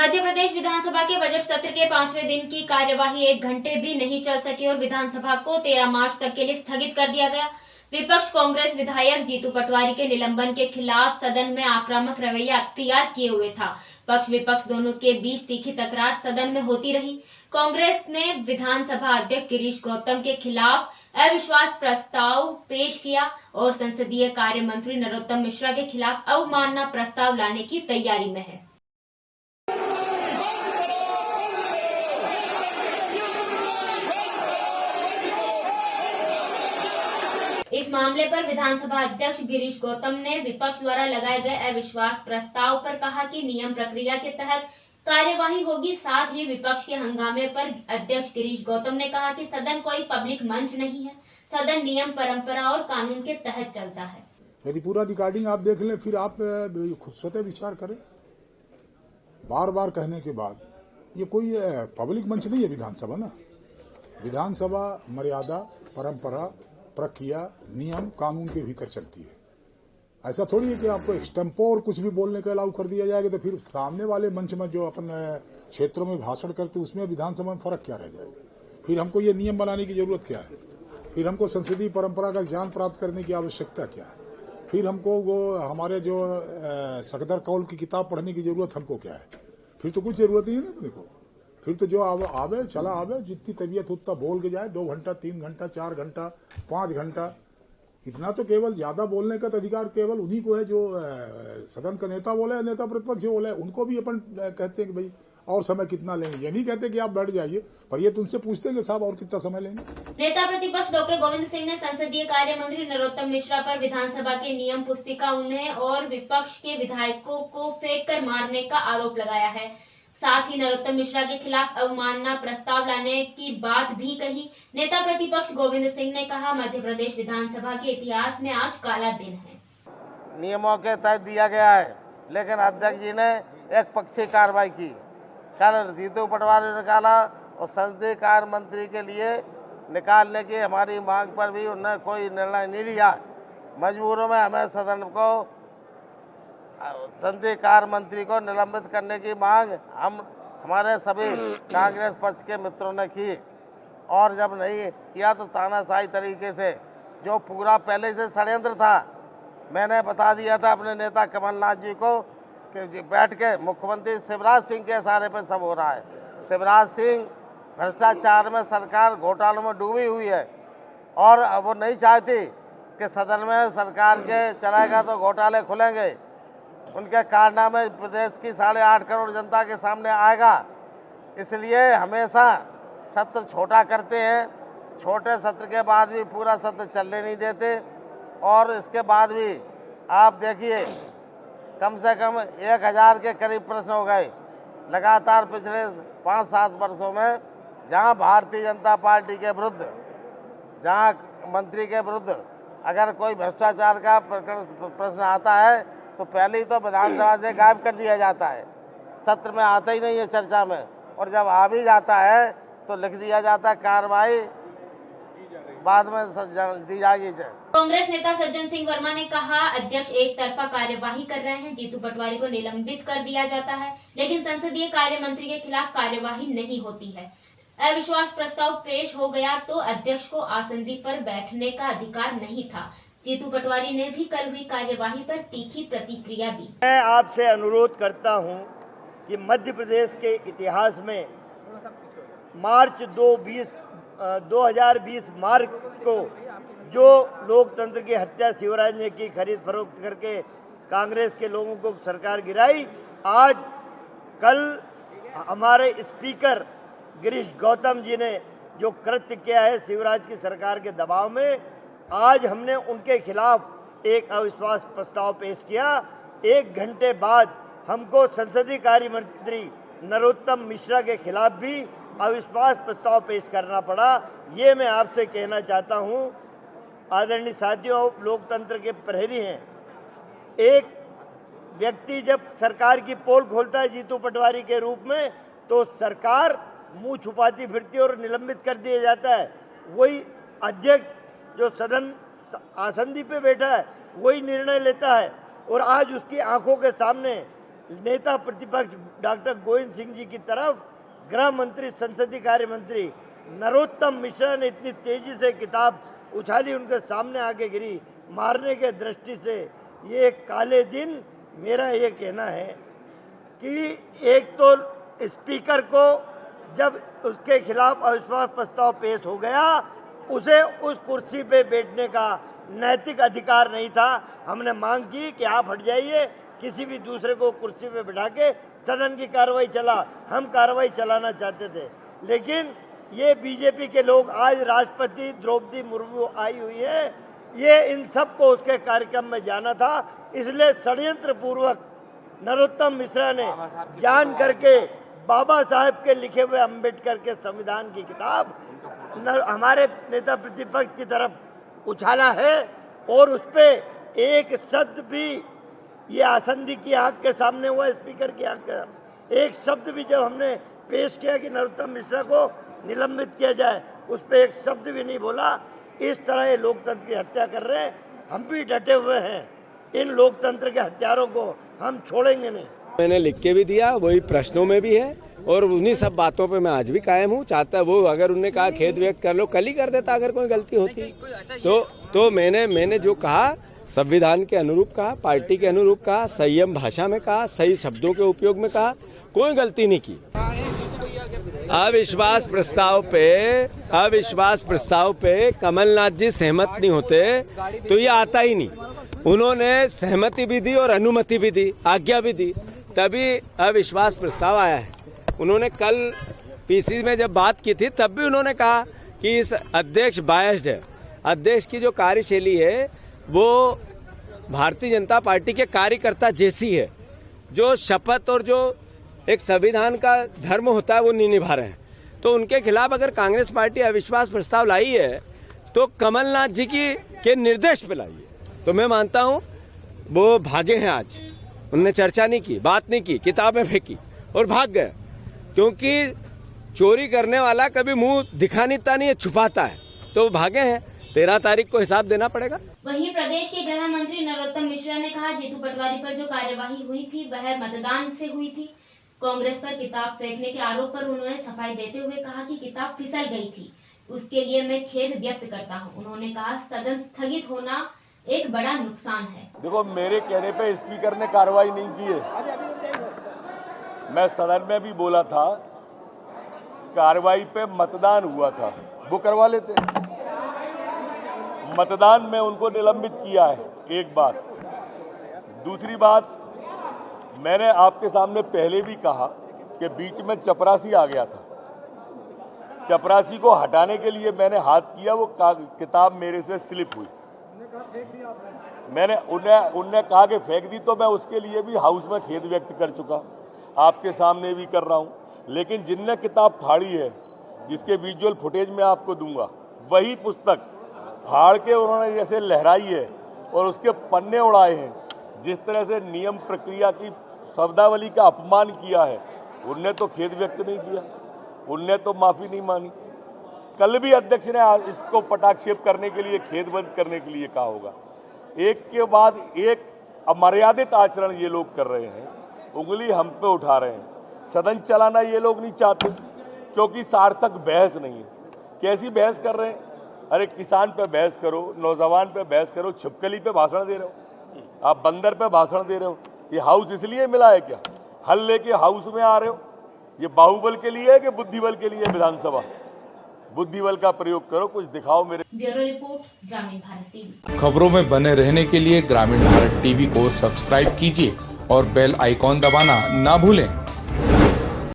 मध्य प्रदेश विधानसभा के बजट सत्र के 5वें दिन की कार्यवाही 1 घंटे भी नहीं चल सकी और विधानसभा को 13 मार्च तक के लिए स्थगित कर दिया गया। विपक्ष कांग्रेस विधायक जीतू पटवारी के निलंबन के खिलाफ सदन में आक्रामक रवैया अख्तियार किए हुए था। पक्ष विपक्ष दोनों के बीच तीखी तकरार सदन में होती रही। कांग्रेस ने विधानसभा अध्यक्ष गिरीश गौतम के खिलाफ अविश्वास प्रस्ताव पेश किया और संसदीय कार्य मंत्री नरोत्तम मिश्रा के खिलाफ अवमानना प्रस्ताव लाने की तैयारी में है। इस मामले पर विधानसभा अध्यक्ष गिरीश गौतम ने विपक्ष द्वारा लगाए गए अविश्वास प्रस्ताव पर कहा कि नियम प्रक्रिया के तहत कार्यवाही होगी। साथ ही विपक्ष के हंगामे पर अध्यक्ष गिरीश गौतम ने कहा कि सदन कोई पब्लिक मंच नहीं है, सदन नियम परंपरा और कानून के तहत चलता है। यदि पूरा रिकॉर्डिंग आप देख लें फिर आप खुद स्वतः विचार करें। बार बार कहने के बाद ये कोई पब्लिक मंच नहीं है विधानसभा ना। विधानसभा मर्यादा, परंपरा, प्रक्रिया, नियम, कानून के भीतर चलती है। ऐसा थोड़ी है कि आपको एक्सटेम्पो और कुछ भी बोलने का अलाउ कर दिया जाएगा तो फिर सामने वाले मंच में जो अपन क्षेत्रों में भाषण करते उसमें विधानसभा में फर्क क्या रह जाएगा। फिर हमको ये नियम बनाने की जरूरत क्या है, फिर हमको संसदीय परंपरा का ज्ञान प्राप्त करने की आवश्यकता क्या है, फिर हमको वो हमारे जो सकदर कौल की किताब पढ़ने की जरूरत हमको क्या है। फिर तो कुछ जरूरत नहीं है ना अपने को। फिर तो जो आवे चला आवे, जितनी तबीयत उतना बोल के जाए। 2 घंटा, 3 घंटा, 4 घंटा, 5 घंटा, इतना तो केवल ज्यादा बोलने का अधिकार केवल उन्हीं को है जो सदन का नेता बोले, नेता प्रतिपक्ष बोले। उनको भी अपन कहते हैं कि भाई और समय कितना लेंगे। ये नहीं कहते कि आप बैठ जाइए, पर ये तुमसे पूछते हैं कि साहब और कितना समय लेंगे। नेता प्रतिपक्ष डॉक्टर गोविंद सिंह ने संसदीय कार्य मंत्री नरोत्तम मिश्रा पर विधानसभा के नियम पुस्तिका उन्हें और विपक्ष के विधायकों को फेंक कर मारने का आरोप लगाया है। साथ ही नरोत्तम मिश्रा के खिलाफ अवमानना प्रस्ताव लाने की बात भी कही। नेता प्रतिपक्ष गोविंद सिंह ने कहा, मध्य प्रदेश विधानसभा के इतिहास में आज काला दिन है। नियमों के तहत दिया गया है, लेकिन अध्यक्ष जी ने एक पक्षीय कार्रवाई की। कल जीतू पटवारी ने निकाला और संसदीय कार्य मंत्री के लिए निकालने की हमारी मांग पर भी उन्होंने कोई निर्णय नहीं लिया। मजबूरों में हमें सदन को संसदीय कार्य मंत्री को निलंबित करने की मांग हमारे सभी कांग्रेस पक्ष के मित्रों ने की, और जब नहीं किया तो तानाशाही तरीके से जो पूरा पहले से षड्यंत्र था, मैंने बता दिया था अपने नेता कमलनाथ जी को कि बैठ के मुख्यमंत्री शिवराज सिंह के इशारे पर सब हो रहा है। शिवराज सिंह भ्रष्टाचार में, सरकार घोटालों में डूबी हुई है और वो नहीं चाहती कि सदन में सरकार के चलाएगा तो घोटाले खुलेंगे। उनके कारनामे प्रदेश की 8.5 करोड़ जनता के सामने आएगा। इसलिए हमेशा सत्र छोटा करते हैं। छोटे सत्र के बाद भी पूरा सत्र चलने नहीं देते, और इसके बाद भी आप देखिए कम से कम 1000 के करीब प्रश्न हो गए लगातार पिछले 5-7 वर्षों में। जहां भारतीय जनता पार्टी के विरुद्ध, जहां मंत्री के विरुद्ध अगर कोई भ्रष्टाचार का प्रश्न आता है तो पहले ही तो विधानसभा से गायब कर दिया जाता है, सत्र में आता ही नहीं है चर्चा में, और जब आ भी जाता है तो लिख दिया जाता है कार्रवाई बाद में दी जाएगी। कांग्रेस नेता सज्जन सिंह वर्मा ने कहा, अध्यक्ष एक तरफा कार्यवाही कर रहे हैं। जीतू पटवारी को निलंबित कर दिया जाता है, लेकिन संसदीय कार्य मंत्री के खिलाफ कार्यवाही नहीं होती है। अविश्वास प्रस्ताव पेश हो गया तो अध्यक्ष को आसंदी पर बैठने का अधिकार नहीं था। जीतू पटवारी ने भी कल हुई कार्यवाही पर तीखी प्रतिक्रिया दी। मैं आपसे अनुरोध करता हूं कि मध्य प्रदेश के इतिहास में मार्च 2020 मार्च को जो लोकतंत्र की हत्या शिवराज ने की, खरीद फरोख्त करके कांग्रेस के लोगों को सरकार गिराई, आज कल हमारे स्पीकर गिरीश गौतम जी ने जो कृत्य किया है शिवराज की सरकार के दबाव में, आज हमने उनके खिलाफ एक अविश्वास प्रस्ताव पेश किया। 1 घंटे बाद हमको संसदीय कार्य मंत्री नरोत्तम मिश्रा के खिलाफ भी अविश्वास प्रस्ताव पेश करना पड़ा। ये मैं आपसे कहना चाहता हूँ, आदरणीय साथियों, लोकतंत्र के प्रहरी हैं। एक व्यक्ति जब सरकार की पोल खोलता है जीतू पटवारी के रूप में, तो सरकार मुंह छुपाती फिरती और निलंबित कर दिया जाता है। वही अध्यक्ष जो सदन आसंदी पे बैठा है वही निर्णय लेता है, और आज उसकी आंखों के सामने नेता प्रतिपक्ष डॉक्टर गोविंद सिंह जी की तरफ गृह मंत्री संसदीय कार्य मंत्री नरोत्तम मिश्रा ने इतनी तेजी से किताब उछाली, उनके सामने आके गिरी, मारने के दृष्टि से ये काले दिन। मेरा ये कहना है कि एक तो स्पीकर को जब उसके खिलाफ अविश्वास प्रस्ताव पेश हो गया, उसे उस कुर्सी पे बैठने का नैतिक अधिकार नहीं था। हमने मांग की कि आप हट जाइए, किसी भी दूसरे को कुर्सी पे बिठा के सदन की कार्रवाई चला। हम कार्रवाई चलाना चाहते थे, लेकिन ये बीजेपी के लोग, आज राष्ट्रपति द्रौपदी मुर्मू आई हुई है, ये इन सब को उसके कार्यक्रम में जाना था, इसलिए षड्यंत्र पूर्वक नरोत्तम मिश्रा ने जान करके बाबा साहेब के लिखे हुए अंबेडकर के संविधान की किताब हमारे नेता प्रतिपक्ष की तरफ उछाला है, और उस पर एक शब्द भी, ये आसंदी की आंख के सामने हुआ, स्पीकर की आंख के सामने एक शब्द भी जब हमने पेश किया कि नरोत्तम मिश्रा को निलंबित किया जाए, उस पर एक शब्द भी नहीं बोला। इस तरह ये लोकतंत्र की हत्या कर रहे हैं। हम भी डटे हुए हैं, इन लोकतंत्र के हत्यारों को हम छोड़ेंगे नहीं। मैंने लिख के भी दिया, वही प्रश्नों में भी है, और उन्हीं सब बातों पे मैं आज भी कायम हूँ। चाहता है वो, अगर उन्होंने कहा खेद व्यक्त कर लो, कल ही कर देता अगर कोई गलती होती तो मैंने जो कहा संविधान के अनुरूप कहा, पार्टी के अनुरूप कहा, संयम भाषा में कहा, सही शब्दों के उपयोग में कहा, कोई गलती नहीं की। अविश्वास प्रस्ताव पे कमलनाथ जी सहमत नहीं होते तो ये आता ही नहीं। उन्होंने सहमति भी दी और अनुमति भी दी, आज्ञा भी दी, तभी अविश्वास प्रस्ताव आया है। उन्होंने कल पीसी में जब बात की थी तब भी उन्होंने कहा कि इस अध्यक्ष बायस्ड है। अध्यक्ष की जो कार्यशैली है वो भारतीय जनता पार्टी के कार्यकर्ता जैसी है, जो शपथ और जो एक संविधान का धर्म होता है वो नहीं निभा रहे हैं। तो उनके खिलाफ अगर कांग्रेस पार्टी अविश्वास प्रस्ताव लाई है तो कमलनाथ जी के निर्देश पे लाई है। तो मैं मानता हूँ वो भागे हैं, आज उनने चर्चा नहीं की, बात नहीं की, किताबें फेंकी और भाग गए, क्योंकि चोरी करने वाला कभी मुंह दिखाता नहीं है, छुपाता है। तो वो भागे हैं, 13 तारीख को हिसाब देना पड़ेगा। वहीं प्रदेश के गृह मंत्री नरोत्तम मिश्रा ने कहा, जीतू पटवारी पर जो कार्यवाही हुई थी वह मतदान से हुई थी। कांग्रेस पर किताब फेंकने के आरोप पर उन्होंने सफाई देते हुए कहा कि किताब फिसल गई थी, उसके लिए मैं खेद व्यक्त करता हूं। उन्होंने कहा सदन स्थगित होना एक बड़ा नुकसान है। देखो, मेरे कहने पे स्पीकर ने कार्रवाई नहीं की है। मैं सदन में भी बोला था, कार्रवाई पे मतदान हुआ था, वो करवा लेते। मतदान में उनको निलंबित किया है, एक बात। दूसरी बात, मैंने आपके सामने पहले भी कहा कि बीच में चपरासी आ गया था। चपरासी को हटाने के लिए मैंने हाथ किया, वो किताब मेरे से स्लिप हुई। मैंने उन्हें कहा कि फेंक दी, तो मैं उसके लिए भी हाउस में खेद व्यक्त कर चुका, आपके सामने भी कर रहा हूं। लेकिन जिनने किताब फाड़ी है, जिसके विजुअल फुटेज में आपको दूंगा, वही पुस्तक फाड़ के उन्होंने जैसे लहराई है और उसके पन्ने उड़ाए हैं, जिस तरह से नियम प्रक्रिया की शब्दावली का अपमान किया है, उनने तो खेद व्यक्त नहीं किया, उनने तो माफ़ी नहीं मांगी। कल भी अध्यक्ष ने इसको पटाक्षेप करने के लिए, खेद बंद करने के लिए कहा होगा। एक के बाद एक अमर्यादित आचरण ये लोग कर रहे हैं, उंगली हम पे उठा रहे हैं। सदन चलाना ये लोग नहीं चाहते, क्योंकि सार्थक बहस नहीं है। कैसी बहस कर रहे हैं? अरे किसान पे बहस करो, नौजवान पे बहस करो, छिपकली पे भाषण दे रहे हो, आप बंदर पे भाषण दे रहे हो। ये हाउस इसलिए मिला है क्या? हल लेके हाउस में आ रहे हो? ये बाहुबल के लिए है कि बुद्धिबल के लिए? विधानसभा बुद्धिबल का प्रयोग करो, कुछ दिखाओ मेरे। ब्यूरो रिपोर्ट, ग्रामीण भारत टीवी। खबरों में बने रहने के लिए ग्रामीण भारत टीवी को सब्सक्राइब कीजिए और बेल आइकॉन दबाना ना भूलें।